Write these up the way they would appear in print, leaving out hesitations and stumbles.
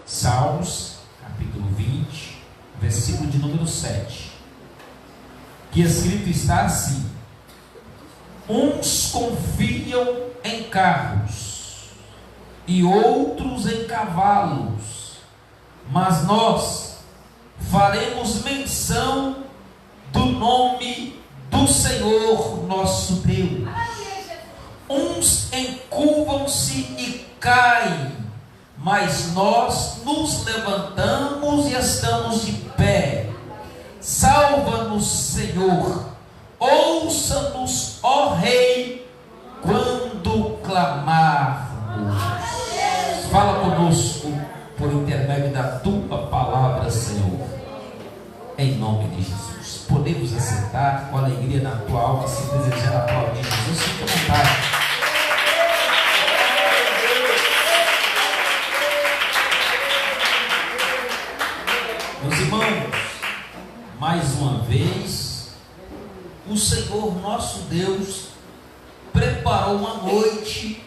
Salmos, capítulo 20, versículo de número 7, que escrito está assim: uns confiam em carros e outros em cavalos, mas nós faremos menção do nome do Senhor nosso Deus. Uns encurvam-se e caem, mas nós nos levantamos e estamos de pé. Salva-nos, Senhor, ouça-nos, ó Rei, quando clamarmos. Fala conosco por intermédio da tua palavra, Senhor, em nome de Jesus. Podemos assentar com alegria na tua alma, se desejar aplaudir Jesus, fica à vontade. Meus irmãos, mais uma vez, o Senhor nosso Deus preparou uma noite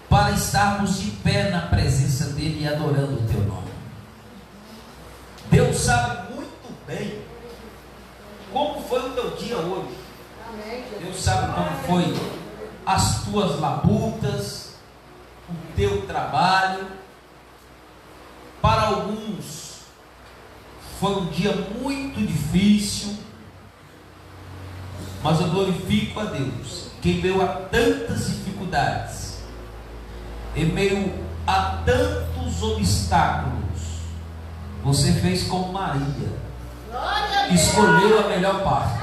para estarmos de pé na presença dEle e adorando o teu nome. Deus sabe muito bem como foi o teu dia hoje. Deus sabe como foi as tuas labutas, o teu trabalho. Para alguns foi um dia muito difícil, mas eu glorifico a Deus que em meio a tantas dificuldades, em meio a tantos obstáculos, você fez como Maria, escolheu a melhor parte.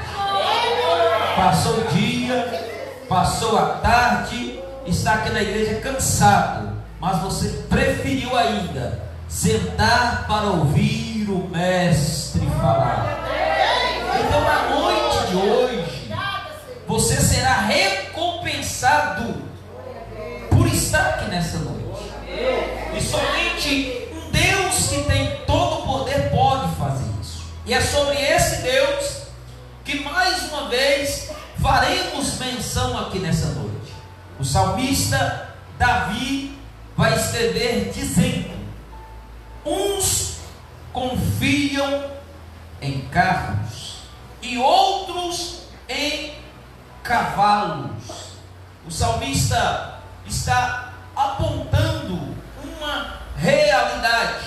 Passou o dia, passou a tarde, está aqui na igreja cansado, mas você preferiu ainda sentar para ouvir o mestre falar. Então na noite de hoje você será recompensado por estar aqui nessa noite. E somente um Deus que tem todo o poder pode fazer isso. E é sobre esse Deus que mais uma vez faremos menção aqui nessa noite. O salmista Davi vai escrever dizendo: uns confiam em carros e outros em cavalos. O salmista está apontando uma realidade,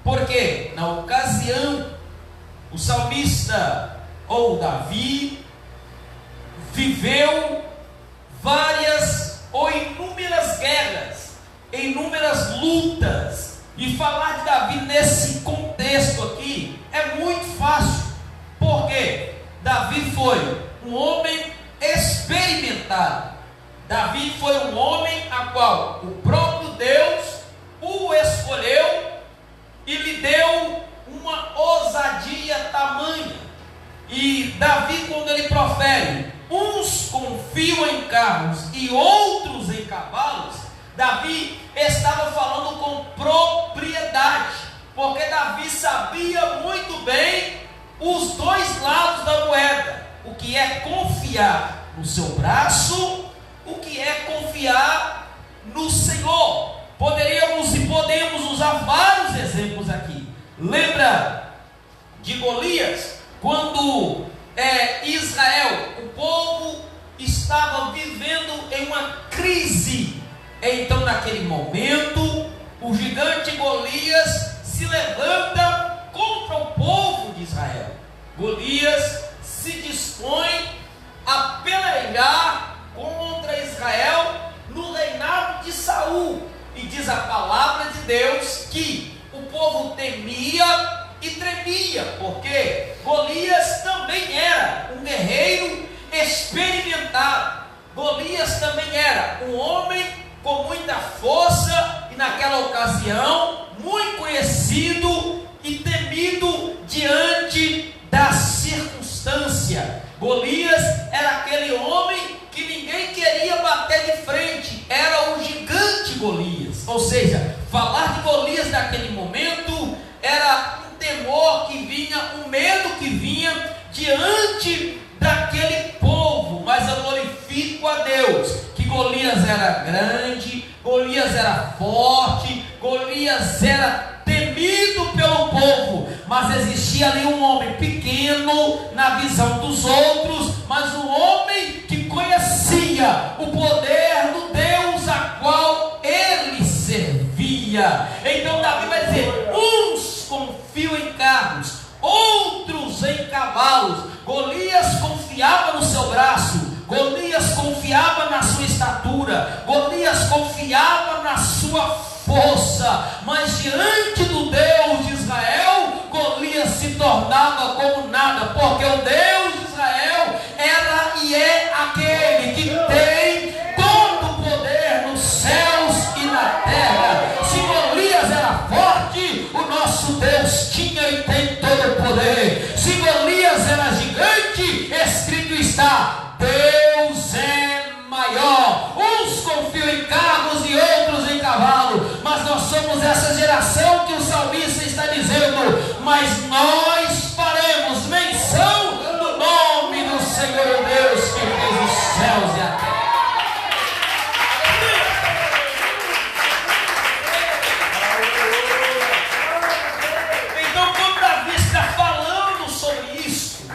porque na ocasião o salmista ou Davi viveu várias ou inúmeras guerras, inúmeras lutas. E falar de Davi nesse contexto aqui é muito fácil, porque Davi foi um homem experimentado. Davi foi um homem a qual o próprio Deus o escolheu e lhe deu uma ousadia tamanha. E Davi, quando ele profere, uns confiam em carros e outros em cavalos, Davi estava falando com propriedade, porque Davi sabia muito bem os dois lados da moeda: o que é confiar no seu braço, o que é confiar no Senhor. Poderíamos e podemos usar vários exemplos aqui. Lembra de Golias, quando Israel, o povo, estava vivendo em uma crise. Então naquele momento o gigante Golias se levanta contra o povo de Israel. Golias se dispõe a pelejar contra Israel no reinado de Saul, e diz a palavra de Deus que o povo temia e tremia, porque Golias também era um guerreiro experimentado. Golias também era um homem com muita força e naquela ocasião muito conhecido e temido diante da circunstância. Golias era aquele homem que ninguém queria bater de frente, era o gigante Golias. Ou seja, falar de Golias naquele momento era um temor que vinha, um medo que vinha diante daquele povo. Mas eu glorifico a Deus que Golias era grande, Golias era forte, Golias era temido pelo povo, mas existia ali um homem pequeno na visão dos outros, mas um homem que conhecia o poder do Deus a qual ele servia. Então Davi vai dizer: uns confiam em carros, outros em cavalos. Golias confiava no seu braço, Golias confiava na sua estatura, Golias confiava na sua força, mas diante do Deus de Israel, Golias se tornava como nada, porque o Deus de Israel era e é aquele que tem todo o poder nos céus e na terra. Se Golias era forte, o nosso Deus tinha e tem todo o poder. Se Golias era gigante, escrito está: Deus é maior. Uns confiam em carros e outros em cavalo, mas nós somos essa geração que o salmista está dizendo: mas nós faremos menção do nome do Senhor Deus que fez os céus e a terra. Então, quando Davi está falando sobre isso,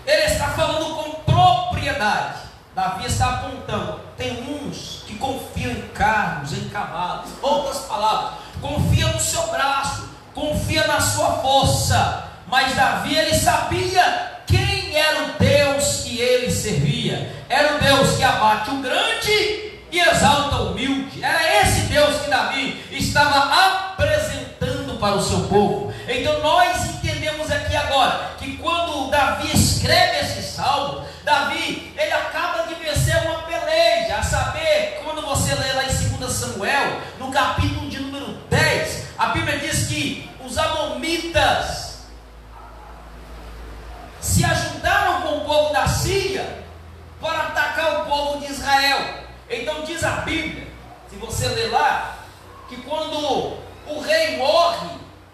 ele está falando com propriedade. Davi está apontando: tem uns que confiam em carros, em cavalos. Outras palavras, confia no seu braço, confia na sua força. Mas Davi, ele sabia quem era o Deus que ele servia. Era o Deus que abate o grande e exalta o humilde. Era esse Deus que Davi estava apresentando para o seu povo. Então nós entendemos aqui agora que quando Davi escreve esse salmo, Davi, ele acaba de vencer uma peleja. A saber, quando você lê lá em 2 Samuel, no capítulo de número 10, a Bíblia diz que os amonitas se ajuntaram com o povo da Síria para atacar o povo de Israel. Então diz a Bíblia, se você ler lá, que quando o rei morre,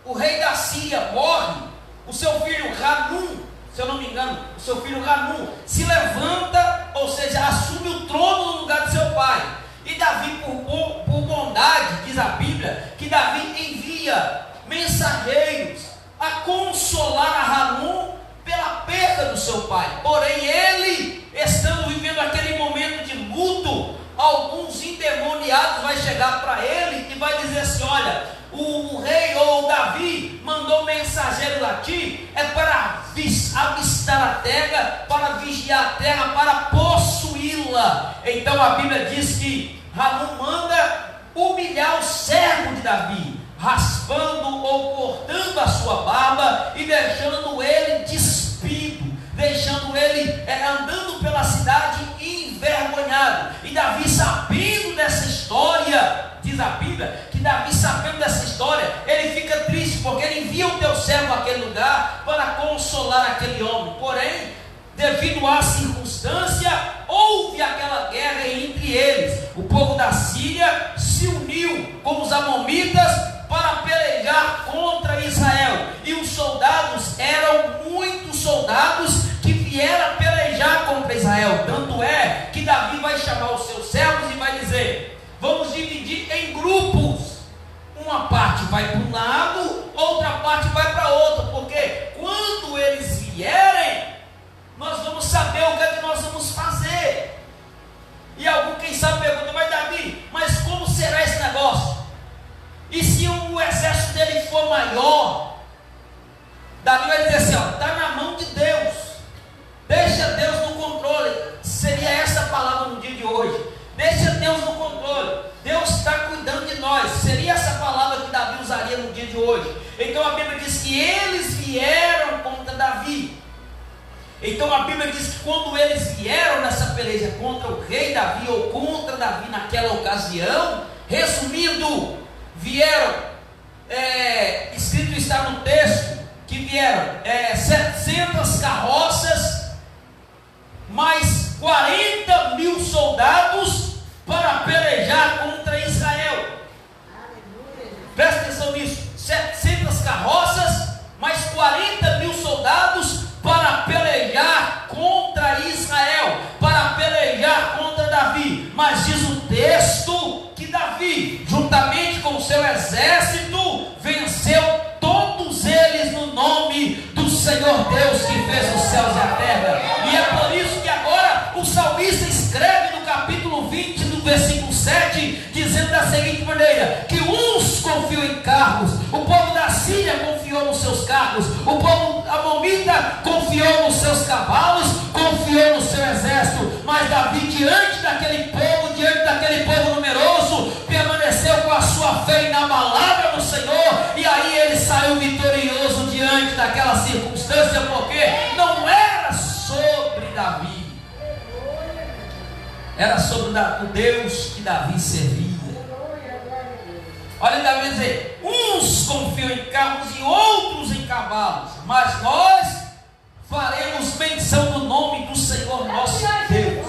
o rei da Síria morre, o seu filho Hanum, se eu não me engano, o seu filho Hanum se levanta, ou seja, assume o trono no lugar de seu pai. E Davi, por bondade, diz a Bíblia, que Davi envia mensageiros a consolar a Hanum pela perda do seu pai. Porém, ele, estando vivendo aquele momento de luto, alguns endemoniados vai chegar para ele e vai dizer assim: olha, o rei ou o Davi mandou mensageiro a ti, é para avistar a terra, para vigiar a terra, para possuí-la. Então a Bíblia diz que Hanum manda humilhar o servo de Davi, raspando ou cortando a sua barba e deixando ele despido, deixando ele andando pela cidade envergonhado. E Davi, sabendo dessa história, diz a Bíblia que Davi, sabendo dessa história, ele fica triste, porque ele envia o teu servo àquele lugar para consolar aquele homem. Porém, devido à circunstância, houve aquela guerra entre eles. O povo da Síria se uniu com os amonitas para pelejar contra Israel, e os soldados eram muitos soldados que vieram pelejar contra Israel. Tanto é que Davi vai chamar os seus servos e vai dizer: vamos dividir em grupos, uma parte vai para um lado, outra parte vai para outro, porque quando eles vierem, nós vamos saber o que é que nós vamos fazer. E algum, quem sabe, pergunta: mas Davi, mas como será esse negócio? E se o exército dele for maior? Davi vai dizer assim: ó, está na mão de Deus, deixa Deus no controle. Seria essa a palavra no dia de hoje: deixa Deus no controle, Deus está cuidando de nós. Seria essa a palavra que Davi usaria no dia de hoje. Então a Bíblia diz que eles vieram contra Davi. Então a Bíblia diz que quando eles vieram nessa peleja contra o rei Davi, ou contra Davi naquela ocasião, resumindo, vieram, escrito está no texto, que vieram 700 carroças, mais 40 mil soldados para pelejar contra Israel. Presta atenção nisso: 700 carroças, mais 40 mil soldados para pelejar contra Israel, para pelejar contra Davi. Mas diz o texto que Davi, juntamente com o seu exército, carros, o povo da Síria confiou nos seus carros, o povo amorita confiou nos seus cavalos, confiou no seu exército, mas Davi, diante daquele povo numeroso, permaneceu com a sua fé inabalável no Senhor, e aí ele saiu vitorioso diante daquela circunstância, porque não era sobre Davi, era sobre o Deus que Davi servia. Olha, Davi dizer: uns confiam em carros e outros em cavalos, mas nós faremos menção do nome do Senhor nosso Deus.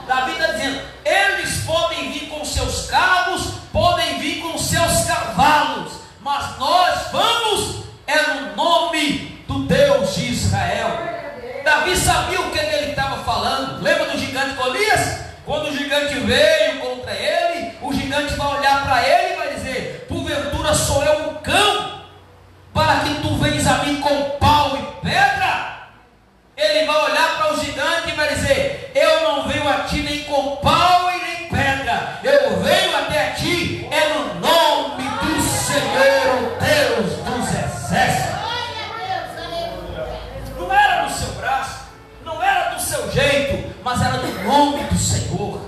Davi está dizendo: eles podem vir com seus carros, podem vir com seus cavalos, mas nós vamos no nome do Deus de Israel. Davi sabia o que ele estava falando. Lembra do gigante Golias? Quando o gigante veio contra ele, o gigante vai olhar para ele e vai dizer: porventura sou eu um cão, para que tu venhas a mim com pau e pedra? Ele vai olhar para o gigante e vai dizer: eu não venho a ti nem com pau e nem pedra, eu venho até a ti no nome do Senhor, o Deus dos exércitos. Não era no seu braço, não era do seu jeito, mas era no nome do Senhor.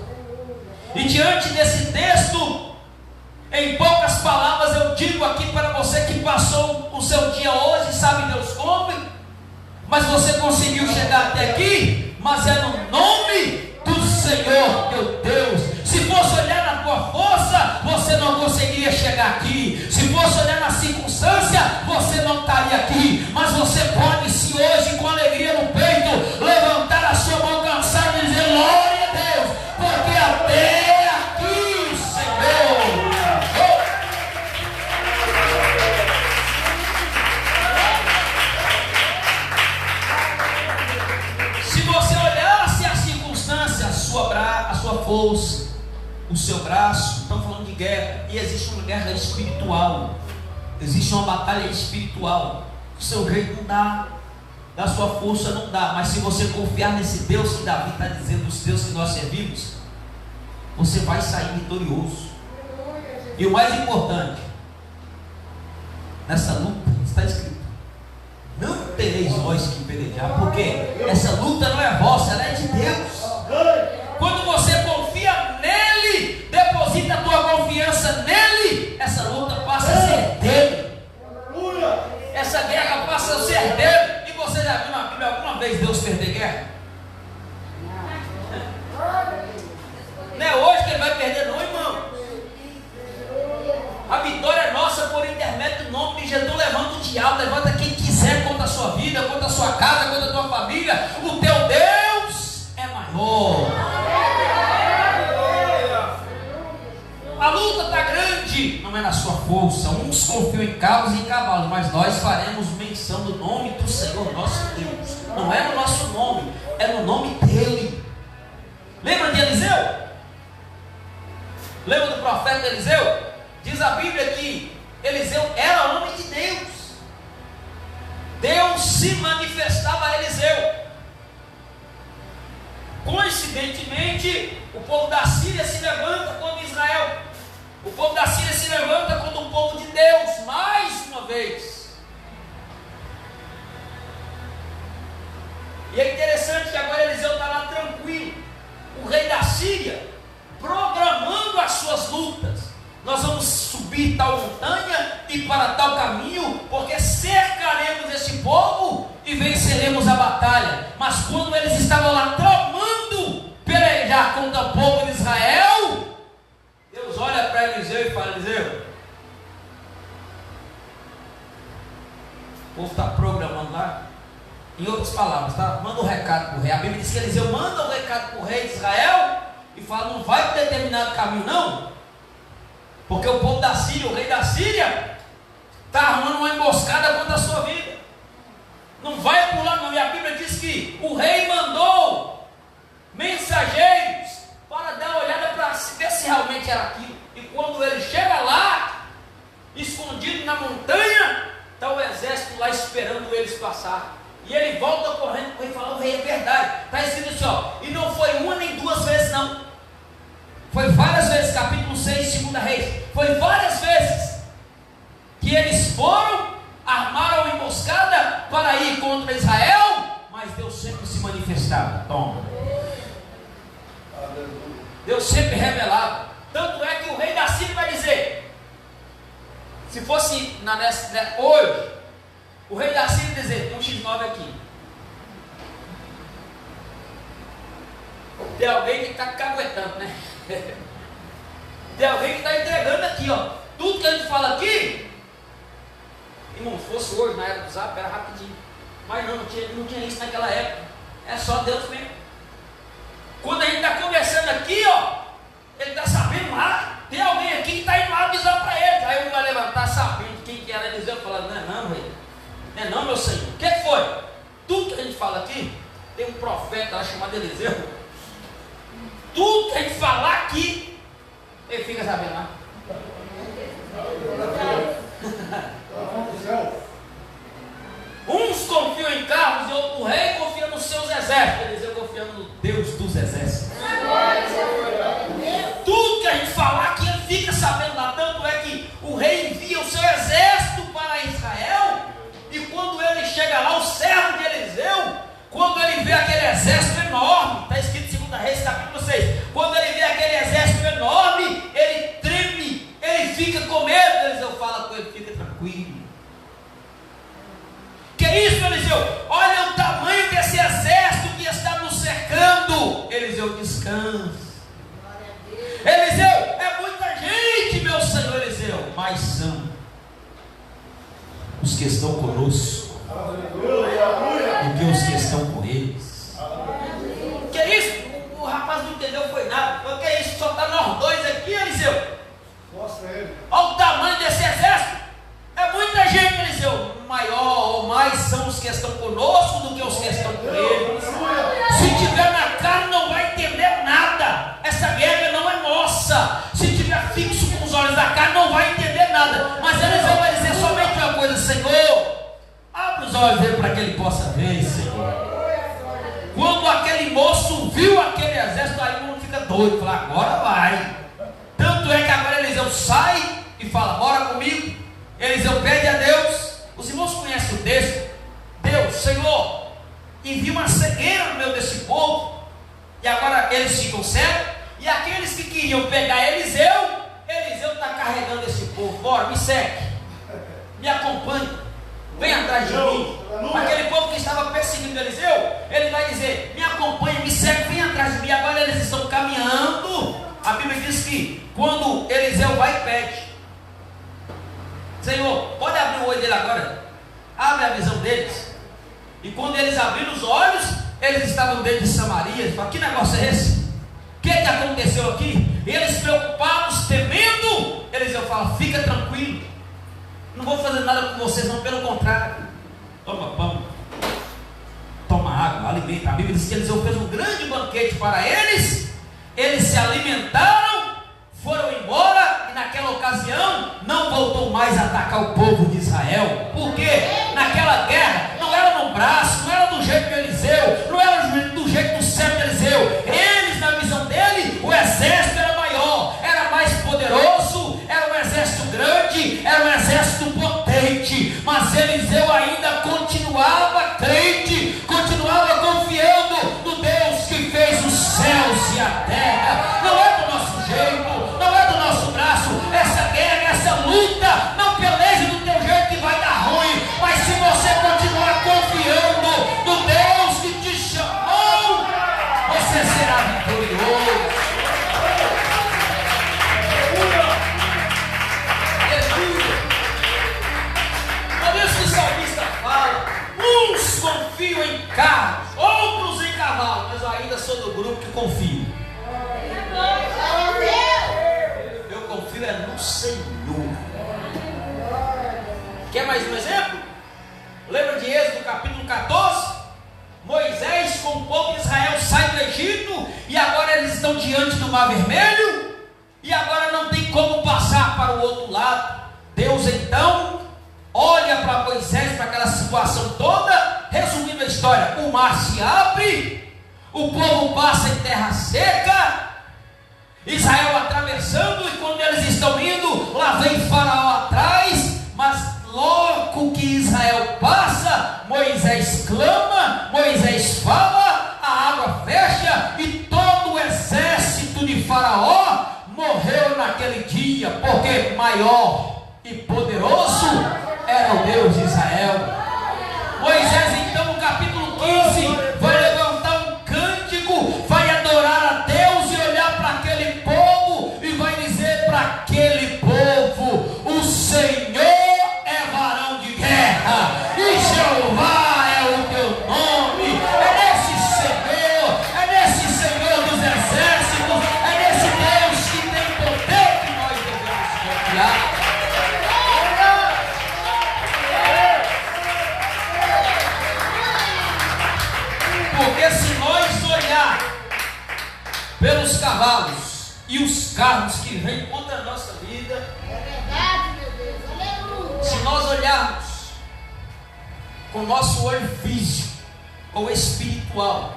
E diante desse texto, em poucas palavras eu digo aqui para você que passou o seu dia hoje, sabe Deus como, mas você conseguiu chegar até aqui, mas é no nome do Senhor teu Deus. Se fosse olhar na tua força, você não conseguiria chegar aqui. Se fosse olhar na circunstância, você não estaria aqui. Mas você pode, se hoje, com alegria no peito, levantar a sua mão cansada e dizer: glória a Deus, porque até aqui, Senhor. Se você olhasse a circunstância, a sua força, o seu braço, estamos falando de guerra, e existe uma guerra espiritual, existe uma batalha espiritual. O seu jeito não dá, da sua força não dá, mas se você confiar nesse Deus que Davi está dizendo, os Deus que nós servimos, você vai sair vitorioso. E o mais importante, nessa luta está escrito: não tereis vós que pelejar, porque essa luta não é vossa, ela é de Deus. Quando você confia nele, deposita a tua confiança nele, essa luta passa a ser dele, essa guerra passa a ser dele. E você já viu na Bíblia alguma vez Deus perder guerra? Não é hoje que ele vai perder não, irmão. A vitória é nossa por intermédio do nome de Jesus. Levanta o diabo, levanta quem quiser contra a sua vida, contra a sua casa, contra a tua família. O teu Deus é maior. A luta está grande, não é na sua força. Uns confiam em carros e em cavalos, mas nós faremos menção do nome do Senhor nosso Deus. Não é no nosso nome, é no nome dele. Lembra de Eliseu? Lembra do profeta Eliseu? Diz a Bíblia que Eliseu era homem de Deus. Deus se manifestava a Eliseu. Coincidentemente, o povo da Síria se levanta contra Israel. O povo da Síria se levanta contra o povo de Deus, mais uma vez. E é interessante que agora Eliseu está lá tranquilo. O rei da Síria, programando as suas lutas. Nós vamos subir tal montanha e para tal caminho, porque cercaremos esse povo e venceremos a batalha. Mas quando eles estavam lá tramando pelejar contra o povo de Israel, Deus olha para Eliseu e fala: Eliseu, o povo está programando lá. Em outras palavras, tá? Manda um recado para o rei. A Bíblia diz que Eliseu manda um recado para o rei de Israel e fala: não vai para determinado caminho não, porque o povo da Síria, o rei da Síria, está armando uma emboscada contra a sua vida. Não vai por lá não. E a Bíblia diz que o rei mandou mensageiros para dar uma olhada para ver se realmente era aquilo. E quando ele chega lá, escondido na montanha, está o exército lá esperando eles passar. E ele volta correndo para o rei e fala: o rei, é verdade. Está escrito assim, ó, e não foi uma nem duas vezes não. Foi várias vezes, capítulo 6, 2 Reis. Foi várias vezes. Deus sempre se manifestava. Toma. Deus sempre revelava. Tanto é que o rei da Síria vai dizer, se fosse hoje, o rei da Síria dizer, tem um X9 aqui. Tem alguém que está caguetando, né? Tem alguém que está entregando aqui, ó. Tudo que a gente fala aqui, irmão, se fosse hoje, na era do Zap, era rapidinho. Mas não tinha isso naquela época. É só Deus mesmo. Quando a gente está conversando aqui, ó, ele está sabendo lá. Tem alguém aqui que está indo lá avisar para ele. Aí um vai levantar sabendo quem que era Eliseu, falando, não é não, rei. Não é não, meu senhor. O que foi? Tudo que a gente fala aqui, tem um profeta lá chamado Eliseu. Tudo que a gente falar aqui, ele fica sabendo lá. Uns confiam em carros e o rei confia nos seus exércitos. Eliseu confiando no Deus dos exércitos. Tudo que a gente falar aqui, ele fica sabendo lá. Tanto é que o rei envia o seu exército para Israel. E quando ele chega lá, o servo de Eliseu, quando ele vê aquele exército enorme, está escrito em 2 Reis capítulo 6, quando ele vê aquele exército enorme, ele treme, ele fica com medo. Eliseu fala com ele, fica tranquilo. Que isso, Eliseu? Olha o tamanho desse exército que está nos cercando. Eliseu, descansa. Eliseu, é muita gente, meu senhor Eliseu, mas são os que estão conosco do que os que estão com eles. Que isso? O rapaz não entendeu, foi nada. O que é isso? Só está nós dois aqui, Eliseu. Olha o tamanho desse exército. É muita gente, Eliseu. Maior ou mais são os que estão conosco do que os que estão com eles. Se tiver na cara, não vai entender nada. Essa guerra não é nossa. Se tiver fixo com os olhos da cara, não vai entender nada. Mas Eliseu vai dizer somente uma coisa: Senhor, abre os olhos dele para que ele possa ver, Senhor. Quando aquele moço viu aquele exército, aí o mundo fica doido. Fala, agora vai. Tanto é que agora Eliseu sai e fala, bora comigo. Eliseu pede a Deus. Os irmãos conhecem o texto. Deus, Senhor, envia uma cegueira no meio desse povo. E agora eles ficam cegos. E aqueles que queriam pegar Eliseu está carregando esse povo. Bora, me segue, me acompanhe, vem atrás de mim. Aquele povo que estava perseguindo Eliseu, ele vai dizer, me acompanhe, me segue, vem atrás de mim. Agora eles estão caminhando. A Bíblia diz que quando Eliseu vai e pede, Senhor, pode abrir o olho dele agora, abre a visão deles. E quando eles abriram os olhos, eles estavam dentro de Samaria. Eles falaram, que negócio é esse? O que aconteceu aqui? Eles preocupados, temendo. Eliseu fala, fica tranquilo, não vou fazer nada com vocês, não, pelo contrário. Toma pão, toma água, alimenta. A Bíblia diz que Eliseu fez um grande banquete para eles. Eles se alimentaram, foram embora, e naquela ocasião não voltou mais a atacar o povo de Israel. Porque naquela guerra não era no braço, não era do jeito de Eliseu, não era do jeito do servo de Eliseu. Eles, na visão dele, o exército era maior, era mais poderoso, era um exército grande, era um exército potente. Mas Eliseu ainda continuava crente, continuava confiando no Deus que fez os céus e a terra. Não é do nosso jeito, não é do nosso braço. Essa guerra, essa luta, não peleje do teu jeito que vai dar ruim. Mas se você continuar confiando no Deus que te chamou, você será vitorioso. Por isso que o salmista fala, uns confiam em carros, outros em cavalos, mas eu ainda sou do grupo que confio. Eu confio é no Senhor. Quer mais um exemplo? Lembra de Êxodo capítulo 14? Moisés com o povo de Israel sai do Egito, e agora eles estão diante do Mar Vermelho, e agora não tem como passar para o outro lado. Deus então olha para Moisés, para aquela situação toda. Resumindo a história, o mar se abre, o povo passa em terra seca, Israel atravessando, e quando eles estão indo, lá vem Faraó atrás. Mas logo que Israel passa, Moisés clama, Moisés naquele dia, porque maior e poderoso era o Deus de Israel. Moisés, então, no capítulo 15, vai levantar um cântico, vai adorar a Deus e olhar para aquele povo e vai dizer para aquele povo: o Senhor é varão de guerra e Jeová é o teu nome. É nesse Senhor dos exércitos, é nesse Deus que tem poder que nós devemos confiar. Porque se nós olhar pelos cavalos e os carros que vêm contra a nossa vida, É verdade, meu Deus. Aleluia. se nós olharmos com o nosso olho físico ou espiritual,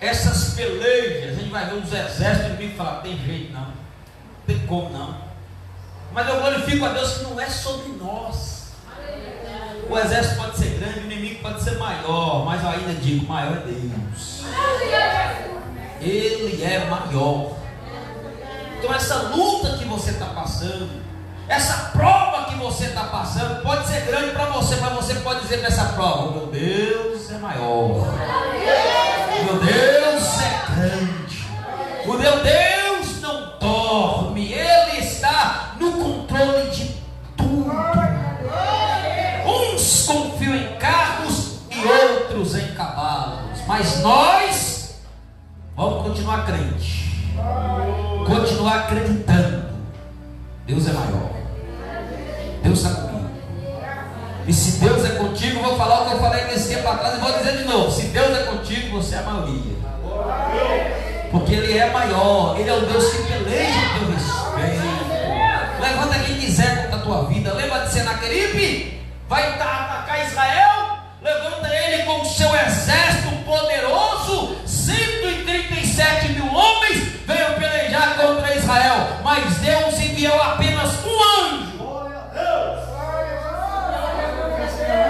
essas pelejas, a gente vai ver os exércitos e falar: tem jeito não, tem como não. Mas eu glorifico a Deus que não é sobre nós. O exército pode ser grande, o inimigo pode ser maior, mas eu ainda digo: maior é Deus. Ele é maior. Então essa luta que você está passando, essa prova que você está passando, pode ser grande para você, mas você pode dizer nessa prova: meu Deus é maior, meu Deus é grande, o meu Deus não dorme, Ele está no controle de tudo. Uns confiam em carros e outros em cavalos, mas nós vamos continuar crente, continuar acreditando. Deus é maior, Deus está comigo. E se Deus é contigo, eu vou falar o que eu falei nesse tempo atrás e vou dizer de novo: se Deus é contigo, você é a maioria. Porque Ele é maior, Ele é o Deus que peleja o teu respeito. Levanta quem quiser contra a tua vida. Lembra de Senaqueribe? Vai atacar Israel? Levanta ele com o seu exército poderoso. 137 mil homens veio pelejar contra Israel, mas Deus enviou apenas um anjo.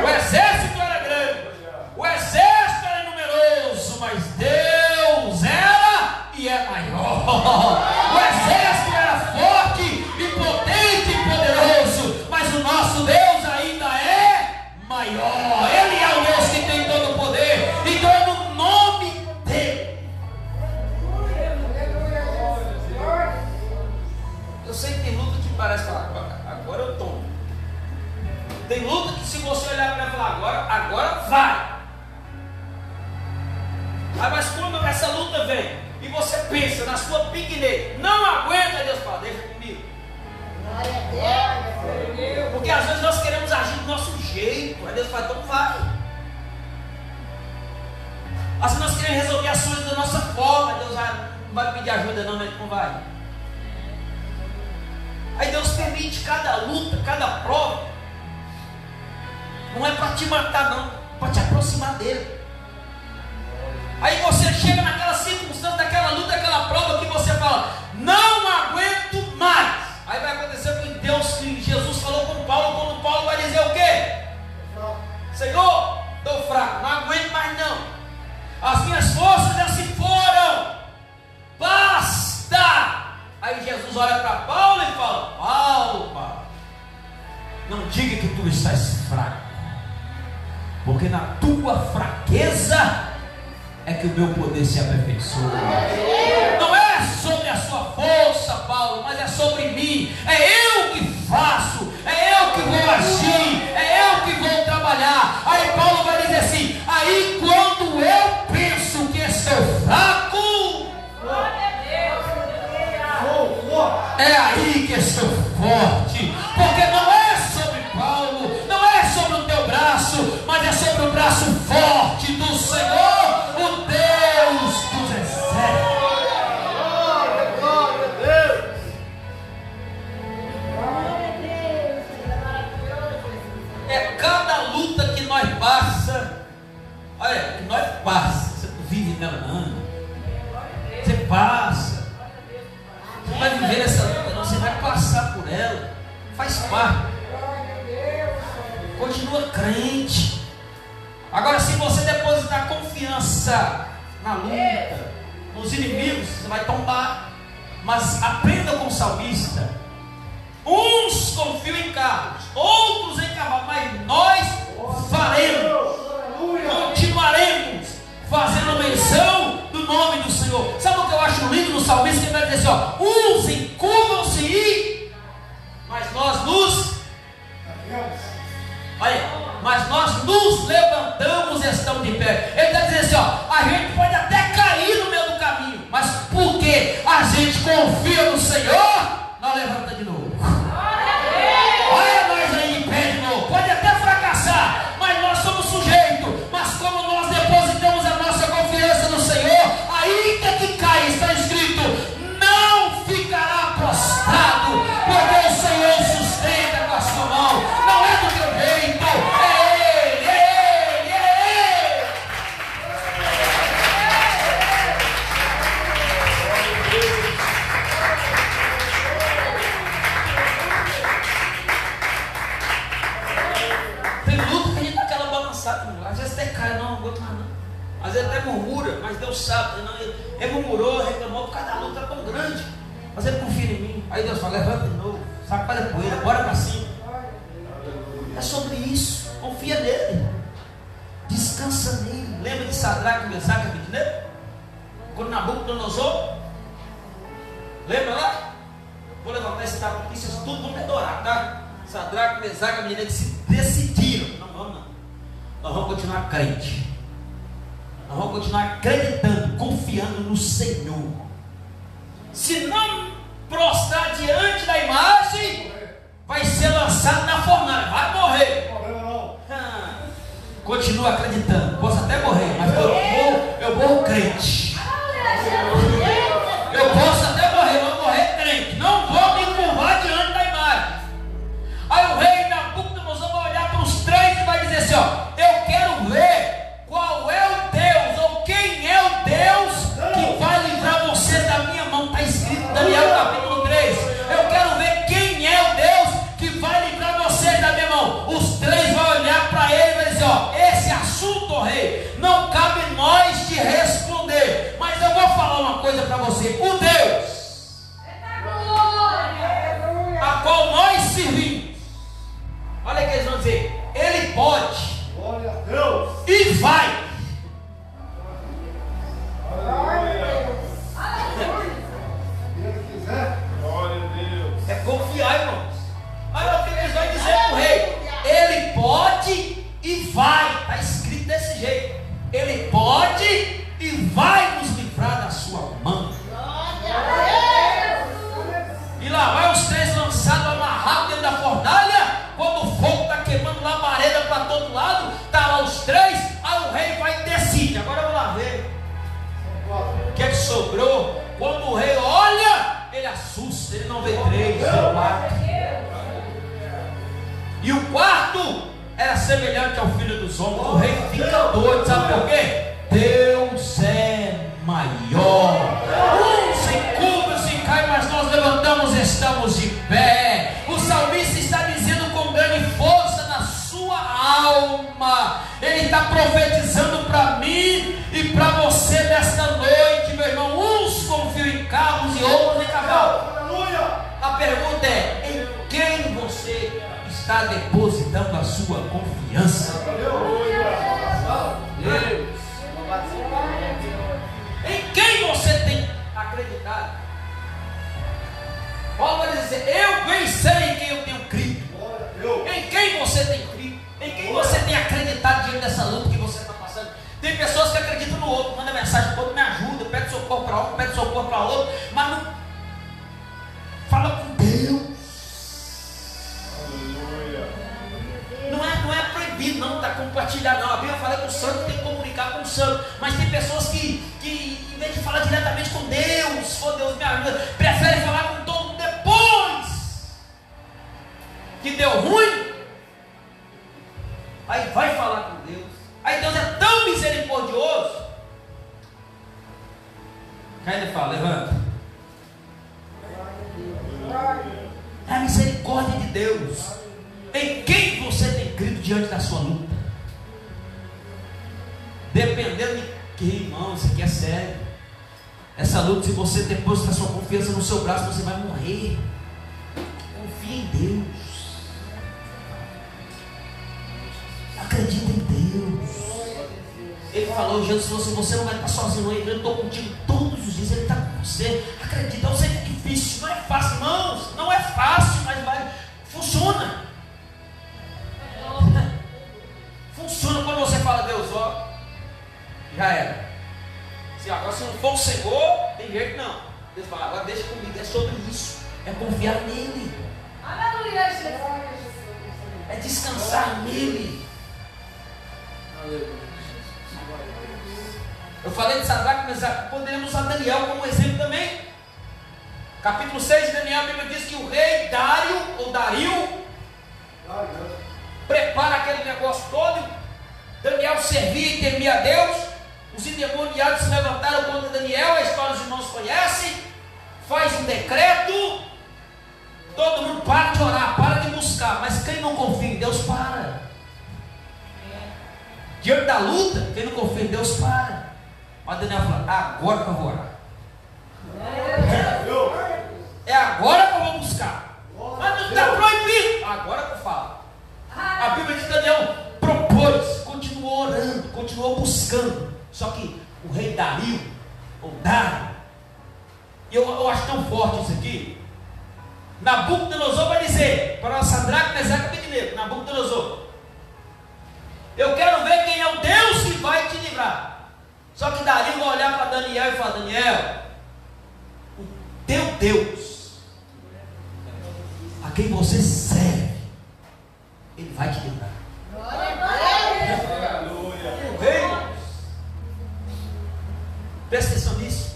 O exército era grande, o exército era numeroso, mas Deus era e é maior. O exército era forte e potente e poderoso, mas o nosso Deus ainda é maior. Ele é o Deus que tem todo o poder. Então é no nome dele. Eu sei que tem luta que parece falar: agora eu tomo. Tem luta que se você olhar para ela e falar: agora vai. Mas quando essa luta vem e você pensa na sua pequenez, não aguenta, Deus fala: deixa comigo. Porque às vezes nós queremos agir do nosso jeito, aí Deus fala: então vai. Às vezes nós queremos resolver as coisas da nossa forma, Deus não vai pedir ajuda não, mas não vai. Aí Deus permite cada luta, cada prova. Não é para te matar não, é para te aproximar dele. Aí você chega naquela circunstância, daquela luta, daquela prova que você fala: não aguento mais. Aí vai acontecer o que Deus, que Jesus falou com Paulo, quando Paulo vai dizer o quê? Senhor, estou fraco, não aguento mais não. As minhas forças já se foram. Basta. Aí Jesus olha para Paulo e fala: Paulo, não diga que tu estás fraco, porque na tua fraqueza é que o meu poder se aperfeiçoa. Não é sobre a sua força, Paulo, mas é sobre mim. É eu que faço, é eu que vou agir, é eu que vou trabalhar. Aí Paulo vai dizer assim: aí quando eu penso que estou fraco, é aí que estou forte. Porque não é sobre Paulo, não é sobre o teu braço, mas é sobre o braço forte do Senhor, o Deus dos exércitos. É cada luta que nós passa, olha, que nós passa, você não vive nela não, você passa, você não vai viver essa luta não, você vai passar por ela, faz parte, continua crente. Agora, se você depositar confiança na luta, nos inimigos, você vai tombar. Mas aprenda com o salmista: uns confiam em carros, outros em cavalos, mas nós faremos, continuaremos fazendo menção do nome do Senhor. Sabe o que eu acho lindo no salmista? Que ele vai dizer assim, ó: uns encurvam-se e, mas nós nos, olha, mas nós nos levantamos e estamos de pé. Ele está dizendo assim, ó: a gente pode até cair no meio do caminho, mas porque a gente confia no Senhor, nós levanta de novo. Olha nós aí em pé de novo. Pode até fracassar, mas nós somos sujeitos. Mas como nós depositamos a nossa confiança no Senhor, ainda que caia, está escrito: não ficará prostrado, porque o Senhor sustenta com a sua mão. Não é do teu jeito, é Ele, é Ele, é Ele. Tem luta que a gente dá aquela balançada, não. Às vezes até cai, não aguento mais não. Às vezes até murmura, mas Deus sabe, não, ele murmurou, reclamou, por causa da luta tão grande. Mas ele confia em mim. Aí Deus fala: levanta de novo, sacode a poeira, bora para cima. É sobre isso, confia nele, descansa nele. Lembra de Sadraque, Mesaque e Abednego? Quando Nabucodonosor, lembra lá? Vou levantar esse tabu aqui, vocês tudo vão me adorar, tá? Sadraque, Mesaque e Abednego se decidiram: não vamos não, nós vamos continuar crente, nós vamos continuar acreditando, confiando no Senhor. Se não prostrar diante da imagem, vai ser lançado na fornalha, vai morrer. Continua acreditando, posso até morrer, mas eu morro crente. Eu posso até morrer, eu vou morrer crente. Não vou me curvar diante da imagem. Aí o rei Nabucodonosor vai olhar para os três e vai dizer assim, ó: eu quero ver qual é o Deus, ou quem é o Deus que vai livrar você da minha mão. Está escrito em Daniel capítulo 3. Eu quero ver quem é o Deus que vai livrar você da minha mão. Os três vão olhar para ele e vai dizer, ó: esse assunto, ó rei, não cabe nós te responder. Mas eu vou falar uma coisa para você: o Deus a qual nós servimos, olha o que eles vão dizer: ele pode, glória a Deus, e vai. É confiar, irmãos. Olha o que eles vão dizer para o rei: ele pode e vai. Está escrito desse jeito: ele pode e vai nos livrar da sua mão. E lá vai os três lançados, amarrados dentro da fornalha. Quando o fogo está queimando labareda para todo lado, está lá os três. Aí o rei vai e decide: agora eu vou lá ver o que é que sobrou. Quando o rei olha, ele assusta, ele não vê três, vê quatro. E o quarto era semelhante ao filho dos homens. O rei fica doido, sabe por quê? Deus é maior. Uns encurvam-se e caem, mas nós levantamos e estamos de pé. O salmista está dizendo com grande força na sua alma. Ele está profetizando para mim e para você nesta noite, meu irmão. Uns confiam em carros e outros em cavalos. A pergunta é: em quem você está depositando a sua confiança? Em quem você tem acreditado? Paulo vai dizer: eu bem sei em quem eu tenho crido. Em quem você tem crido? Em quem você tem acreditado diante dessa luta que você está passando? Tem pessoas que acreditam no outro, manda mensagem para o outro, me ajuda, pede socorro para outro, pede socorro para outro, mas não fala com Deus. Não é proibido não tá compartilhar não. A Bíblia fala que o santo tem que comunicar com o santo, mas tem pessoas que em vez de falar diretamente com Deus, oh Deus me ajuda, preferem falar com todo mundo depois que deu ruim. Aí vai falar com Deus. Aí Deus é tão misericordioso que aí ele fala: levanta. É a misericórdia de Deus. Em quem você tem crido diante da sua luta? Dependendo de quem, irmão, isso aqui é sério. Essa luta, se você depositar sua confiança no seu braço, você vai morrer. Confia em Deus. Acredita em Deus. Ele falou, Jesus, você não vai estar sozinho, eu estou contigo todos os dias, Ele está com você. Acredita, eu sei que é difícil, não é fácil, irmãos, não é fácil, mas vai, funciona. Funciona quando você fala, Deus, ó, já era. Agora, se não for o Senhor, tem jeito não. Deus fala, agora deixa comigo, é sobre isso, é confiar nele. Aleluia, Jesus. É descansar nele. Eu falei de Sadraque, mas podemos usar Daniel como exemplo também. Capítulo 6 de Daniel, a Bíblia diz que o rei Dario prepara aquele negócio todo. Daniel servia e temia a Deus. Os endemoniados se levantaram contra Daniel, a história os irmãos conhecem. Faz um decreto, todo mundo para de orar, para de buscar. Mas quem não confia em Deus, para. Diante da luta, quem não confia em Deus, para. Mas Daniel falou, agora que eu vou orar. É agora que eu vou buscar. Mas não está proibido. Agora que eu falo. A Bíblia diz que Daniel propôs, continuou orando, continuou buscando. Só que o rei Dario, ou Dário, eu acho tão forte isso aqui. Nabucodonosor vai dizer para Sadraque, Mesaque e Abednego, Nabucodonosor, eu quero ver quem é o Deus que vai te livrar. Só que Dario vai olhar para Daniel e falar, Daniel, o teu Deus, a quem você serve, Ele vai te livrar. O rei, presta atenção nisso.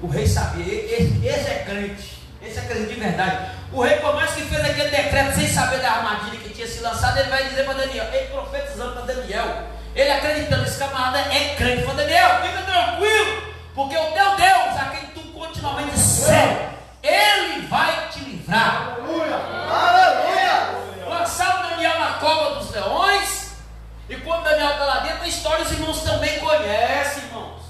O rei sabia, esse é crente, esse é crente de verdade. O rei, por mais que fez aquele decreto sem saber da armadilha que tinha se lançado, ele vai dizer para Daniel, ele profetizando para Daniel, ele acreditando, esse camarada é crente, falou, Daniel, fica tranquilo, porque o teu Deus, a quem tu continuamente serve, Ele vai te livrar. Aleluia! Aleluia! Lançaram Daniel na cova dos leões, e quando Daniel está lá dentro, a história os irmãos também conhecem, irmãos.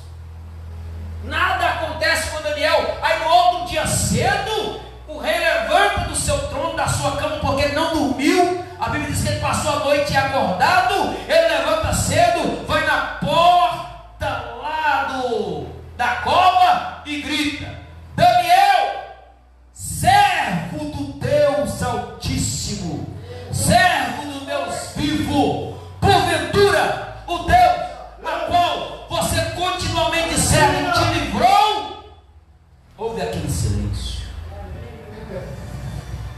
Nada acontece com Daniel. Aí no outro dia cedo, o rei levanta do seu trono, da sua cama, porque ele não dormiu. A Bíblia diz que ele passou a noite acordado. Ele levanta cedo, vai na porta lá da cova e grita, Daniel, servo do Deus Altíssimo, servo do Deus vivo, porventura o Deus a qual você continuamente serve te livrou? Houve aquele silêncio.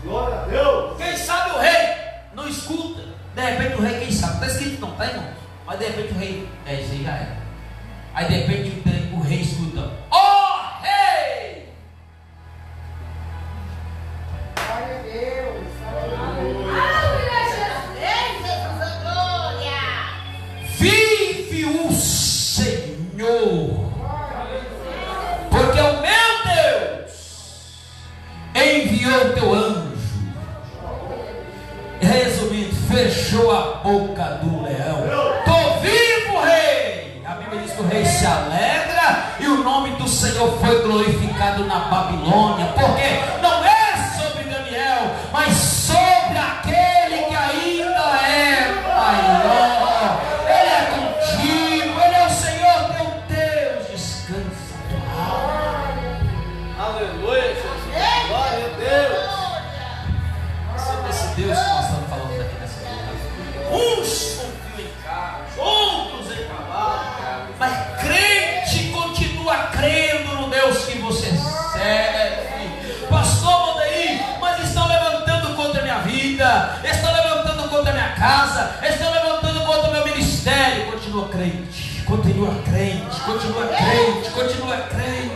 Glória a Deus. Quem sabe o rei não escuta. De repente o rei, quem sabe, está escrito não, está irmão? Mas de repente o rei, isso aí já é. Aí de repente o rei escuta, ó rei! Glória a Deus. Aleluia, Jesus, glória. Vive o Senhor, porque o meu Deus enviou teu anjo. Resumindo, fechou a boca do leão. Estou vivo, rei. A Bíblia diz que o rei se alegra e o nome do Senhor foi glorificado na Babilônia, porque não é sobre Daniel, mas sobre aquele que ainda é maior. Ele é contigo, Ele é o Senhor teu Deus. Descansa a tua alma. Aleluia, Jesus. Glória a Deus. Sobre esse Deus que nós estamos falando aqui nessa noite. Uns confiam em carros, outros em cavalo, mas crente continua crendo no Deus que você serve. Pastor Modeí, mas estão levantando contra a minha vida, estão levantando contra a minha casa, estão levantando contra o meu ministério. Continua crente, continua crente, continua crente, continua crente.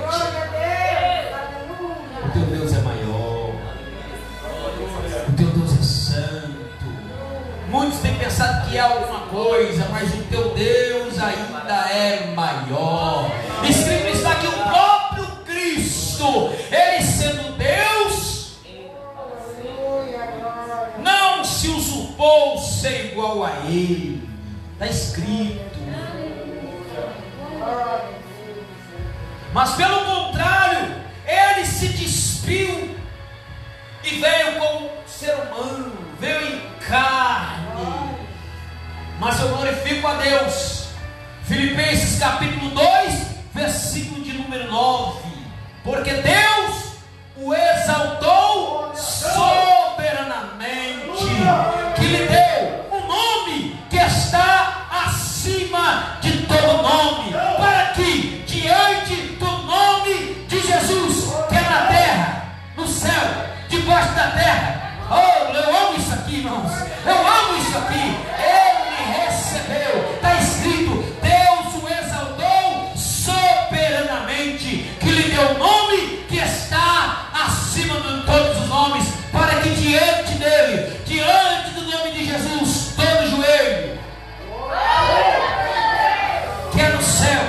O teu Deus é maior, o teu Deus é santo. Muitos têm pensado que é alguma coisa, mas o teu Deus ainda é maior. Escrito está que o próprio Cristo, Ele sendo Deus, não se usurpou ser igual a Ele. Está escrito. Mas pelo contrário, ele se despiu e veio como ser humano, veio em carne. Mas eu glorifico a Deus. Filipenses capítulo 2, versículo de número 9. Porque Deus o exaltou soberanamente, que lhe deu um nome que está acima de todo nome, para que diante do nome de Jesus, que é na terra, no céu, debaixo da terra, oh, eu amo isso aqui, irmãos, eu amo isso aqui. Ele recebeu, está escrito, Deus o exaltou soberanamente, que lhe deu o nome que está acima de todos os nomes, para que diante dele, diante do nome de Jesus, todo joelho, que é no céu,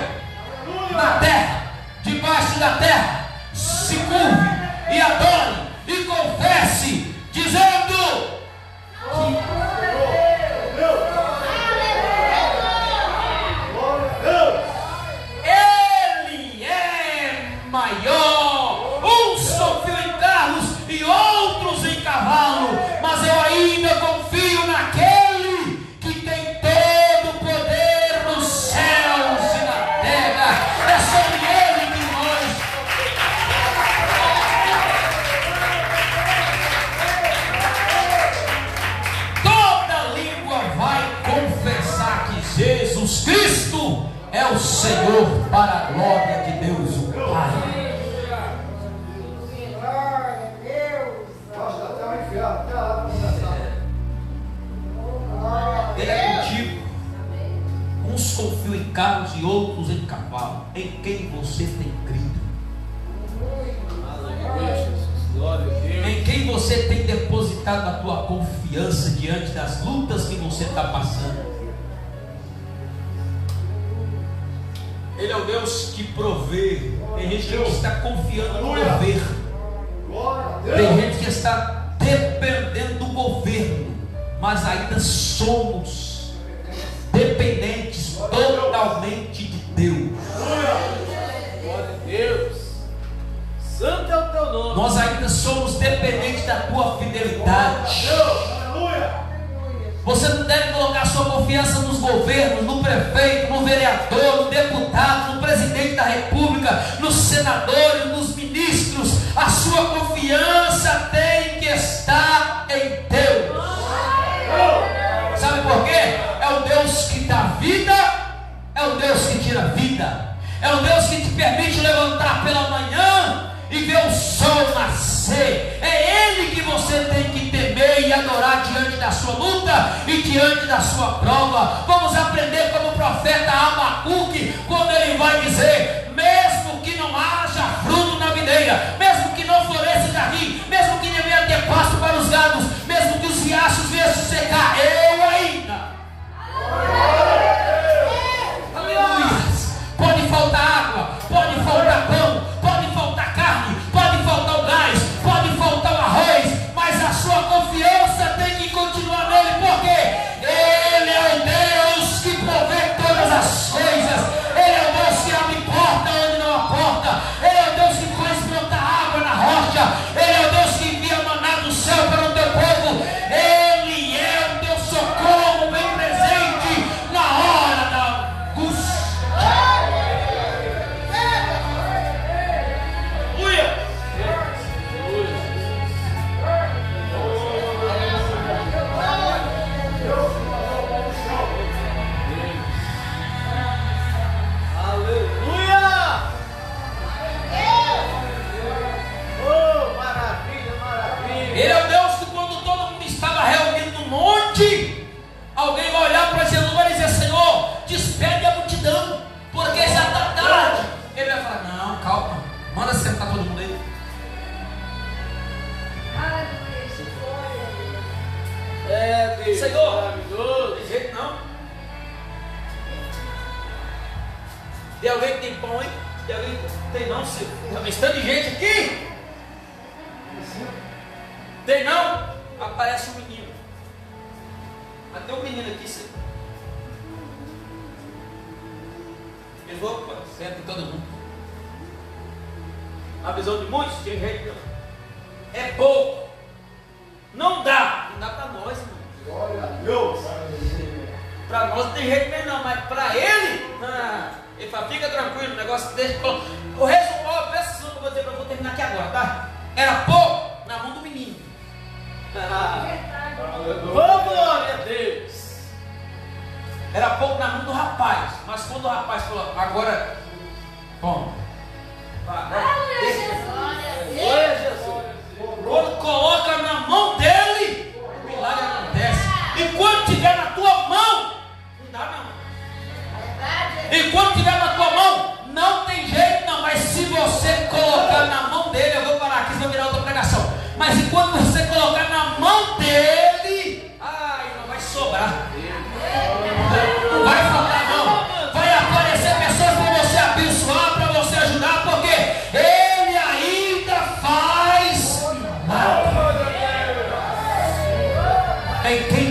na terra, debaixo da terra, se curve e adore e confesse, dizendo que Ele é maior. Uns confiam em carros e outros em cavalo, mas eu ainda confio naquele que tem todo o poder nos céus e na terra. É sobre ele que nós toda língua vai confessar que Jesus Cristo é o Senhor, para a glória de Deus o Pai. Ele é contigo. Uns confiam em carros e outros em cavalo. Em quem você tem crido? Em quem você tem depositado a tua confiança diante das lutas que você está passando? Ele é o Deus que provê. Tem gente que está confiando no governo. Tem gente que está dependendo do governo. Mas ainda somos dependentes totalmente de Deus. Glória a Deus. Santo é o teu nome. Nós ainda somos dependentes da tua fidelidade. Você não deve colocar sua confiança nos governos, no prefeito, no vereador, no deputado, no presidente da república, nos senadores, nos ministros. A sua confiança tem que estar em Deus. Sabe por quê? É o Deus que dá vida, é o Deus que tira vida, é o Deus que te permite levantar pela manhã e ver o sol nascer. É Ele que você tem que temer e adorar diante da sua luta e diante da sua prova. Vamos aprender como o profeta Abacuque, quando ele vai dizer: mesmo que não haja fruto na videira, mesmo que não floresça o jardim, mesmo que não venha ter pasto para os gados, mesmo que os riachos venham se secar, eu ainda. Aleluia. Pode faltar água, pode faltar pão, pode faltar carne, pode faltar o gás, pode faltar o arroz, mas a sua confiança tem que continuar nele, porque Ele é o Deus que provê todas as coisas. Ele é o Deus que abre porta onde não há porta. Ele é o Deus que faz brotar água na rocha. Ele é o Deus que envia maná do céu para o teu povo. Ele é o teu socorro bem presente na hora da angústia. Aleluia! Oh, maravilha, maravilha. Ele é o Deus que, quando todo mundo estava reunido no monte, alguém vai olhar para Jesus e vai dizer: Senhor, despede a multidão, porque já está tarde. Ele vai falar: não, calma, manda sentar todo mundo aí. É, Deus, Senhor, maravilhoso. de jeito não. Tem alguém que tem pão aí? Tem alguém que tem não? Está bastante gente aqui? Tem não? Aparece um menino. Mas tem um menino aqui. Eles vão, senta todo mundo. A visão de muitos, tem jeito não. É pouco. Não dá para nós, irmão. Glória a Deus. Para nós não tem jeito mesmo não, mas para ele, ele fala, fica tranquilo, o negócio deixa. O resumo, presta atenção que eu vou dizer para eu vou terminar aqui agora, tá? Era pouco na mão do menino. Oh, glória a Deus. Era pouco na mão do rapaz. Mas quando o rapaz falou, agora, bom, Glória a Jesus. quando coloca na mão dele, o milagre acontece. E quando tiver na tua mão, não dá não. E quando tiver na tua mão, não tem jeito não. Mas se você colocar na mão dele, eu vou parar aqui, senão virar outra pregação. Mas enquanto você colocar na mão dele, não vai sobrar. Não vai faltar não. Vai aparecer pessoas para você abençoar, para você ajudar, porque ele ainda faz. Em quem